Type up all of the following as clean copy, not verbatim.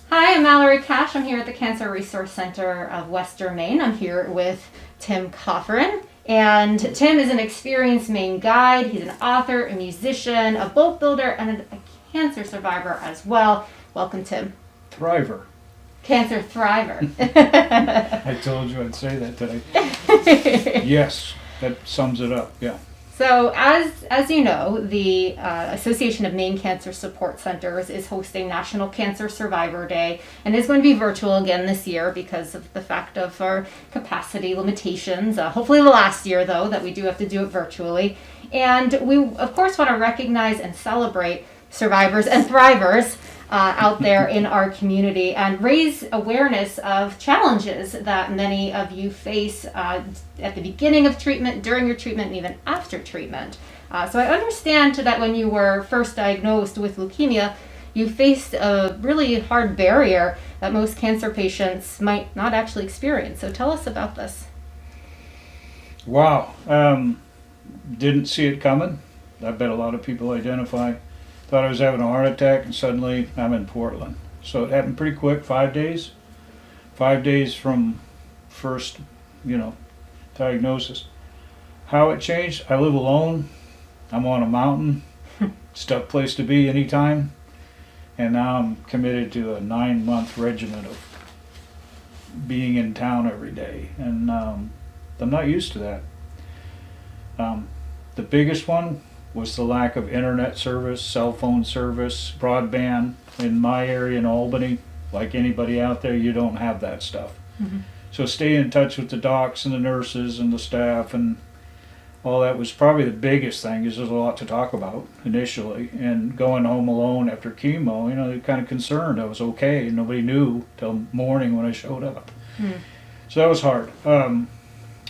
Hi, I'm Mallory Cash. I'm here at the Cancer Resource Center of Western Maine. I'm here with Tim Coffrin. And Tim is an experienced Maine guide. He's an author, a musician, a boat builder, and a cancer survivor as well. Welcome, Tim. Thriver. Cancer thriver. I told you I'd say that today. Yes, that sums it up, yeah. So, as you know, the Association of Maine Cancer Support Centers is hosting National Cancer Survivor Day, and is going to be virtual again this year because of the fact of our capacity limitations. Hopefully the last year, though, that we do have to do it virtually. And we, of course, want to recognize and celebrate survivors and thrivers out there in our community and raise awareness of challenges that many of you face at the beginning of treatment, during your treatment, and even after treatment. So I understand that when you were first diagnosed with leukemia, you faced a really hard barrier that most cancer patients might not actually experience. So tell us about this. Wow. Didn't see it coming. I bet a lot of people identify. Thought I was having a heart attack, and suddenly I'm in Portland. So it happened pretty quick, 5 days. 5 days from first, diagnosis. How it changed, I live alone. I'm on a mountain. It's a tough place to be anytime. And now I'm committed to a 9-month regimen of being in town every day. And I'm not used to that. The biggest one was the lack of internet service, cell phone service, broadband. In my area in Albany, like anybody out there, you don't have that stuff. Mm-hmm. So staying in touch with the docs and the nurses and the staff and all that was probably the biggest thing, because there's a lot to talk about initially. And going home alone after chemo, they're kind of concerned I was okay. Nobody knew till morning when I showed up. Mm. So that was hard.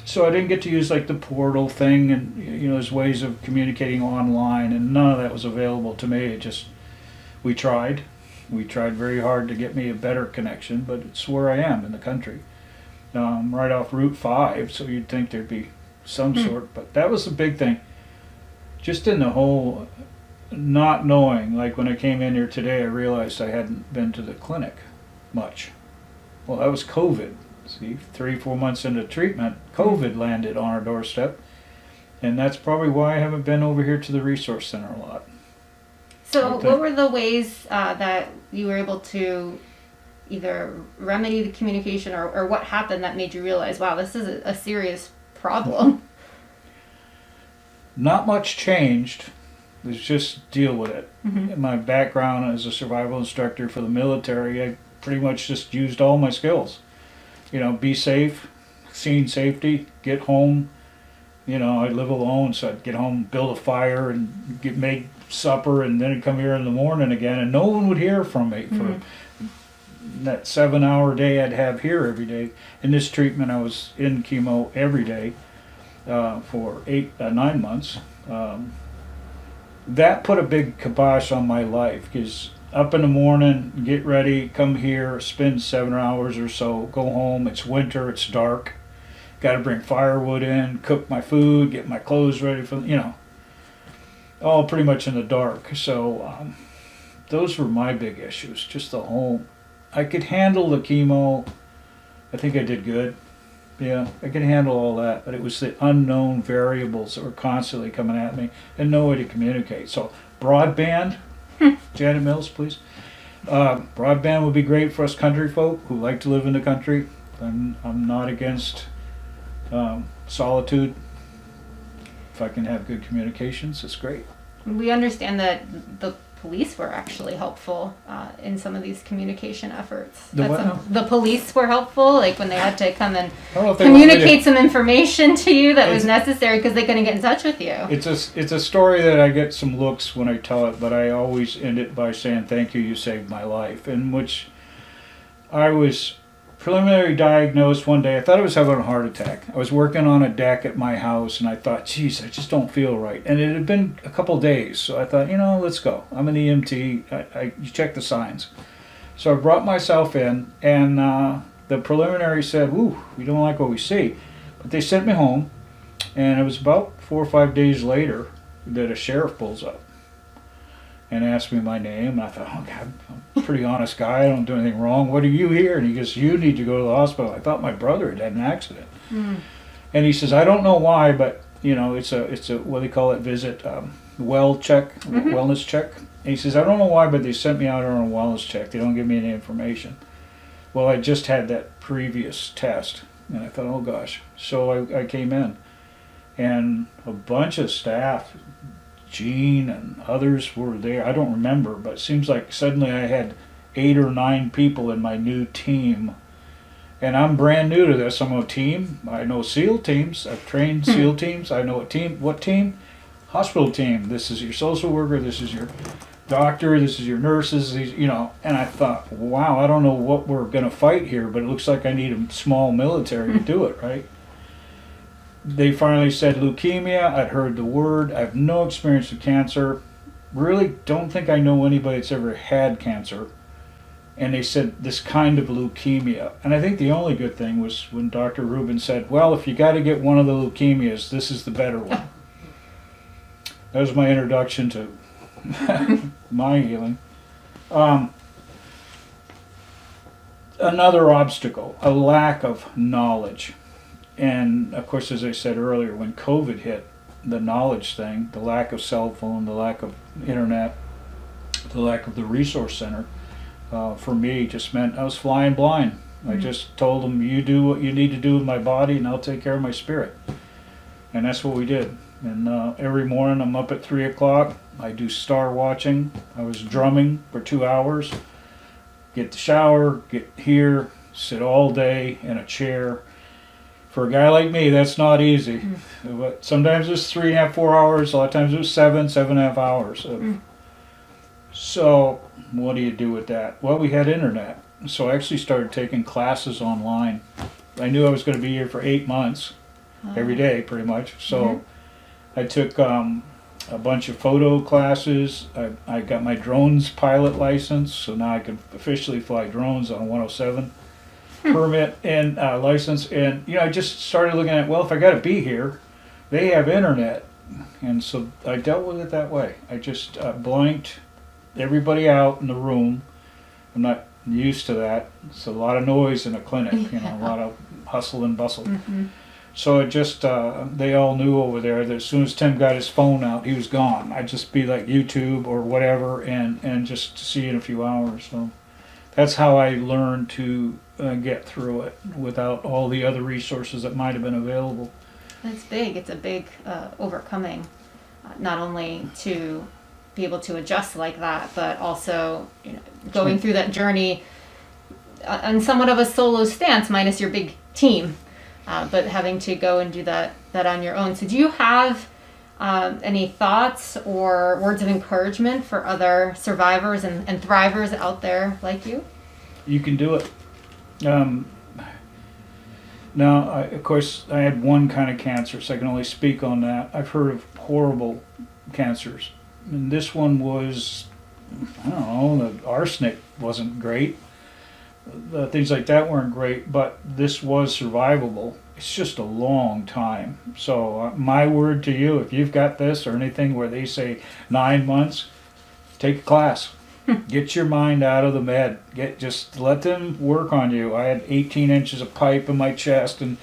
So I didn't get to use like the portal thing, and there's ways of communicating online, and none of that was available to me. We tried very hard to get me a better connection, but it's where I am in the country, right off Route 5. So you'd think there'd be some sort, but that was the big thing. Just in the whole not knowing, like when I came in here today, I realized I hadn't been to the clinic much. Well, that was COVID. See, 3-4 months into treatment, COVID landed on our doorstep, and that's probably why I haven't been over here to the resource center a lot. So what were the ways that you were able to either remedy the communication or what happened that made you realize, wow, this is a serious problem? Not much changed. It's just deal with it. Mm-hmm. In my background as a survival instructor for the military, I pretty much just used all my skills. Be safe, scene safety, get home. I live alone, so I'd get home, build a fire, and make supper, and then I'd come here in the morning again, and no one would hear from me for that 7-hour day I'd have here every day. In this treatment, I was in chemo every day for 9 months. That put a big kibosh on my life, because up in the morning, get ready, come here, spend 7 hours or so, go home. It's winter, it's dark. Got to bring firewood in, cook my food, get my clothes ready for, all pretty much in the dark. So those were my big issues. Just the whole, I could handle the chemo. I think I did good. Yeah, I could handle all that, but it was the unknown variables that were constantly coming at me and no way to communicate. So broadband. Janet Mills, please. Broadband would be great for us country folk who like to live in the country. I'm not against solitude. If I can have good communications, it's great. We understand that the police were actually helpful in some of these communication efforts. The police were helpful, like when they had to come and communicate some information to you that was necessary because they couldn't get in touch with you. It's a story that I get some looks when I tell it, but I always end it by saying, "Thank you, you saved my life." In which I was preliminary diagnosed one day. I thought I was having a heart attack. I was working on a deck at my house, and I thought, geez, I just don't feel right. And it had been a couple days, so I thought, let's go. I'm an EMT. You check the signs. So I brought myself in, and the preliminary said, "Ooh, we don't like what we see." But they sent me home, and it was about 4 or 5 days later that a sheriff pulls up and asked me my name. And I thought, oh God, pretty honest guy. I don't do anything wrong. What are you here? And he goes, you need to go to the hospital. I thought my brother had an accident. And he says, I don't know why, but it's a what do they call it, visit, wellness check. And he says, I don't know why, but they sent me out on a wellness check. They don't give me any information. Well, I just had that previous test, and I thought, oh gosh. So I came in, and a bunch of staff, Gene and others were there. I don't remember, but it seems like suddenly I had 8 or 9 people in my new team. And I'm brand new to this. I'm a team. I know SEAL teams. I've trained SEAL teams. I know what team? Hospital team. This is your social worker. This is your doctor. This is your nurses. And I thought, wow, I don't know what we're going to fight here, but it looks like I need a small military to do it, right? They finally said leukemia. I'd heard the word. I have no experience with cancer. Really don't think I know anybody that's ever had cancer. And they said this kind of leukemia. And I think the only good thing was when Dr. Rubin said, well, if you got to get one of the leukemias, this is the better one. That was my introduction to my healing. Another obstacle, a lack of knowledge. And of course, as I said earlier, when COVID hit, the knowledge thing, the lack of cell phone, the lack of internet, the lack of the resource center, for me just meant I was flying blind. I just told them, you do what you need to do with my body and I'll take care of my spirit. And that's what we did. And every morning I'm up at 3 o'clock. I do star watching. I was drumming for 2 hours. Get the shower, get here, sit all day in a chair. For a guy like me, that's not easy. But sometimes it was 3.5, 4 hours. A lot of times it was 7.5 hours. So what do you do with that? Well, we had internet. So I actually started taking classes online. I knew I was going to be here for 8 months, every day pretty much. So I took a bunch of photo classes. I got my drones pilot license, so now I can officially fly drones on a 107 permit and license. And I just started looking at, well, if I got to be here, they have internet. And so I dealt with it that way. I just blanked everybody out in the room. I'm not used to that. It's a lot of noise in a clinic, a lot of hustle and bustle. So it just, they all knew over there that as soon as Tim got his phone out, he was gone. I'd just be like YouTube or whatever and just see you in a few hours. So that's how I learned to get through it without all the other resources that might have been available. That's big. It's a big overcoming, not only to be able to adjust like that, but also going through that journey on somewhat of a solo stance, minus your big team, but having to go and do that on your own. So do you have any thoughts or words of encouragement for other survivors and thrivers out there like you? You can do it. Now, of course, I had one kind of cancer, so I can only speak on that. I've heard of horrible cancers. And this one was, I don't know, the arsenic wasn't great. The things like that weren't great, but this was survivable. It's just a long time. So my word to you, if you've got this or anything where they say 9 months, take a class. Get your mind out of the med. Just let them work on you. I had 18 inches of pipe in my chest, and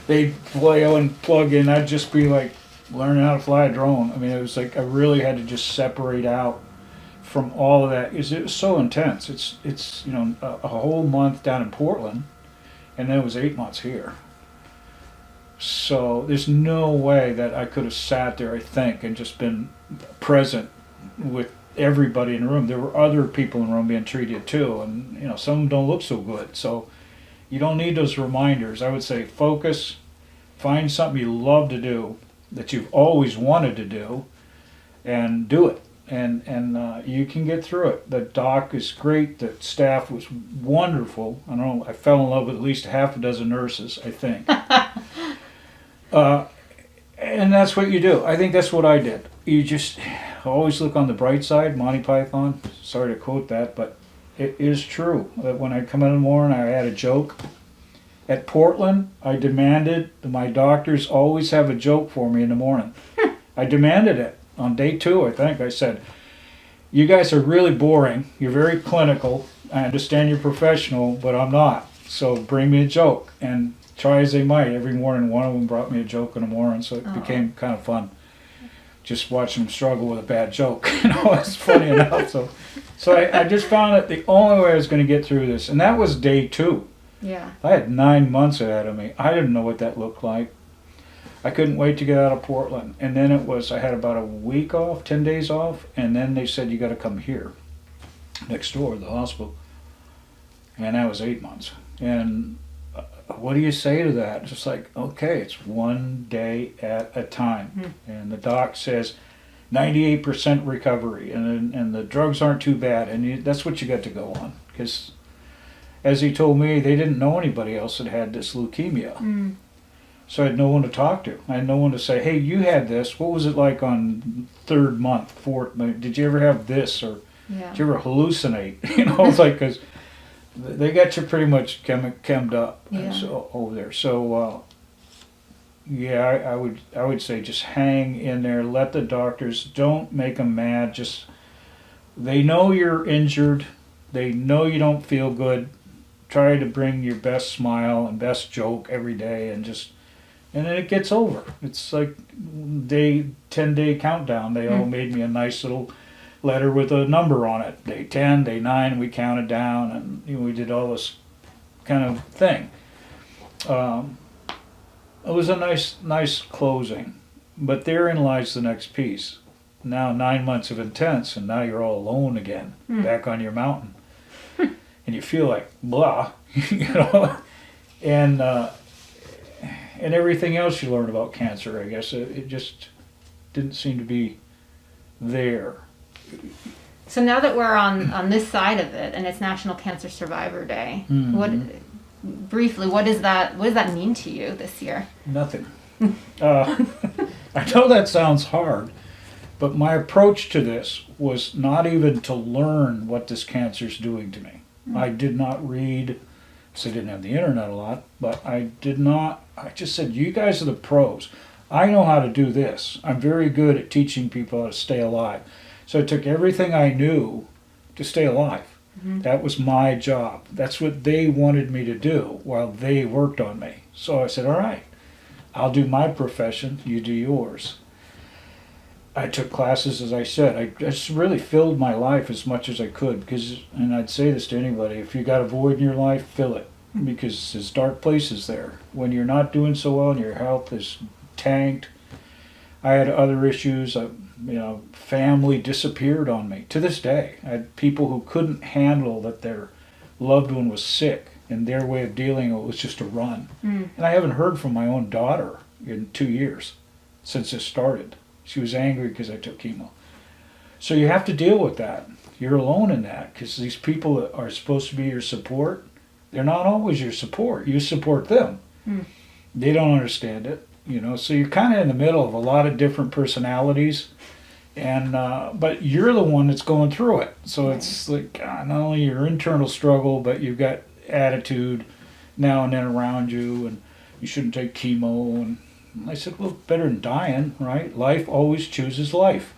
they'd flail and plug in. I'd just be like learning how to fly a drone. I mean, it was like I really had to just separate out from all of that. It was so intense. It's a whole month down in Portland, and then it was 8 months here. So there's no way that I could have sat there, I think, and just been present with everybody in the room. There were other people in the room being treated too, and some of them don't look so good. So you don't need those reminders. I would say focus, find something you love to do that you've always wanted to do, and do it. And you can get through it. The doc is great. The staff was wonderful. I don't know. I fell in love with at least half a dozen nurses, I think. And that's what you do. I think that's what I did. You just always look on the bright side. Monty Python. Sorry to quote that, but it is true. That when I come in the morning, I had a joke. At Portland, I demanded that my doctors always have a joke for me in the morning. I demanded it. On day 2, I think, I said, you guys are really boring. You're very clinical. I understand you're professional, but I'm not. So bring me a joke. And try as they might, every morning one of them brought me a joke in the morning, so it became kind of fun. Just watching them struggle with a bad joke. It's funny enough. So I just found that the only way I was going to get through this, and that was day 2. Yeah. I had 9 months ahead of me. I didn't know what that looked like. I couldn't wait to get out of Portland. And then I had about a week off, 10 days off, and then they said, you got to come here, next door, the hospital. And that was 8 months. And what do you say to that? Just like, okay, it's one day at a time. And the doc says 98% recovery, and the drugs aren't too bad, and that's what you got to go on. Because, as he told me, they didn't know anybody else that had this leukemia. So I had no one to talk to. I had no one to say, hey, you had this. What was it like on 3rd month, 4th month? Did you ever have this? Or did you ever hallucinate? It's like, because they got you pretty much chemmed up over there. So, I would say just hang in there. Let the doctors, don't make them mad. Just, they know you're injured. They know you don't feel good. Try to bring your best smile and best joke every day, and then it gets over. It's like 10-day countdown. They all made me a nice little letter with a number on it. Day 10, day 9, we counted down, and we did all this kind of thing. It was a nice closing, but therein lies the next piece. Now 9 months of intense, and now you're all alone again, back on your mountain, and you feel like blah, and everything else you learn about cancer. I guess it just didn't seem to be there. So now that we're on this side of it, and it's National Cancer Survivor Day, what does that mean to you this year? Nothing. I know that sounds hard, but my approach to this was not even to learn what this cancer's doing to me. I did not read, because I didn't have the internet a lot, but I just said, you guys are the pros. I know how to do this. I'm very good at teaching people how to stay alive. So I took everything I knew to stay alive. That was my job. That's what they wanted me to do while they worked on me. So I said, all right, I'll do my profession, you do yours. I took classes, as I said. I just really filled my life as much as I could, because, and I'd say this to anybody, if you got a void in your life, fill it, because there's dark places there. When you're not doing so well and your health is tanked, I had other issues. Family disappeared on me. To this day, I had people who couldn't handle that their loved one was sick, and their way of dealing with it was just to run. And I haven't heard from my own daughter in 2 years since this started. She was angry because I took chemo. So you have to deal with that. You're alone in that, because these people that are supposed to be your support, they're not always your support. You support them. They don't understand it. So you're kind of in the middle of a lot of different personalities, and but you're the one that's going through it. So it's like not only your internal struggle, but you've got attitude now and then around you, and you shouldn't take chemo. And I said, well, better than dying, right? Life always chooses life.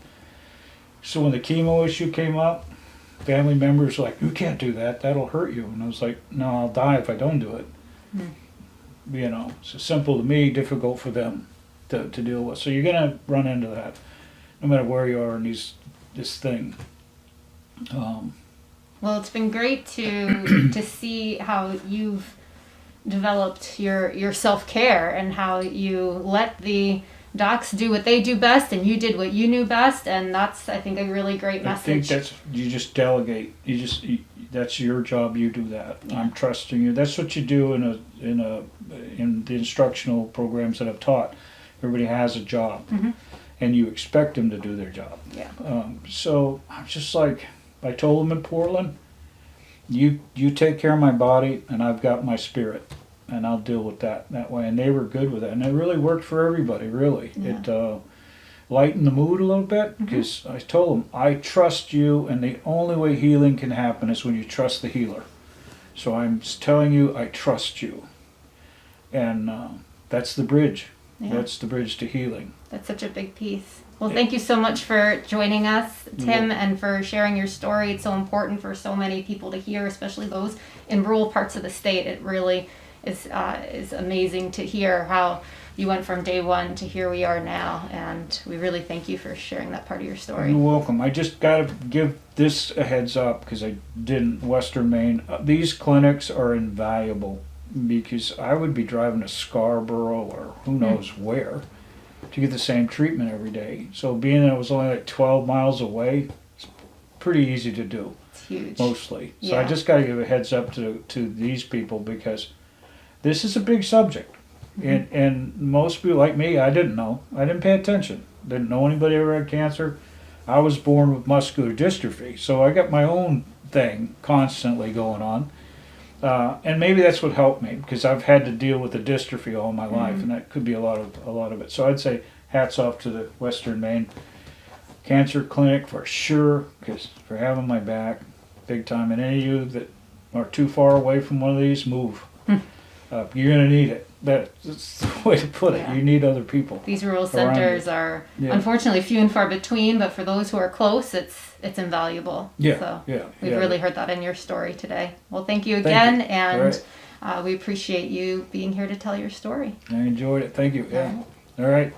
So when the chemo issue came up, family members were like, you can't do that. That'll hurt you. And I was like, no, I'll die if I don't do it. So simple to me, difficult for them to deal with. So you're going to run into that no matter where you are in this thing. Well, it's been great to see how you've developed your self-care, and how you let the docs do what they do best, and you did what you knew best, and that's, I think, a really great message. I think you just delegate. That's your job. You do that. I'm trusting you. That's what you do in the instructional programs that I've taught. Everybody has a job, and you expect them to do their job. So I'm just like, I told them in Portland, you take care of my body, and I've got my spirit, and I'll deal with that way. And they were good with it, and it really worked for everybody. Really, it lightened the mood a little bit, because I told them, I trust you, and the only way healing can happen is when you trust the healer. So I'm telling you, I trust you, and that's the bridge. That's the bridge to healing. That's such a big piece. Well, thank you so much for joining us Tim, and for sharing your story. It's so important for so many people to hear, especially those in rural parts of the state. It really is amazing to hear how you went from day one to here we are now, and we really thank you for sharing that part of your story. You're welcome. I just got to give this a heads up because I didn't. Western Maine, these clinics are invaluable because I would be driving to Scarborough or who knows where to get the same treatment every day. So being that it was only like 12 miles away, it's pretty easy to do. It's huge. Mostly. So Yeah. I just got to give a heads up to these people because this is a big subject. And most people like me, I didn't know. I didn't pay attention. Didn't know anybody ever had cancer. I was born with muscular dystrophy, so I got my own thing constantly going on. And maybe that's what helped me because I've had to deal with the dystrophy all my life, and that could be a lot of it. So I'd say hats off to the Western Maine Cancer Clinic for sure, because for having my back, big time. And any of you that are too far away from one of these, move. You're gonna need it. That's the way to put it. Yeah. You need other people. These rural around centers you. are Yeah. unfortunately few and far between, but for those who are close, it's invaluable. Yeah, So yeah, we've yeah. really heard that in your story today. Well, thank you Thank again, you. and All we appreciate you being here to tell your story. I enjoyed it. Thank you. Yeah. All right. All right.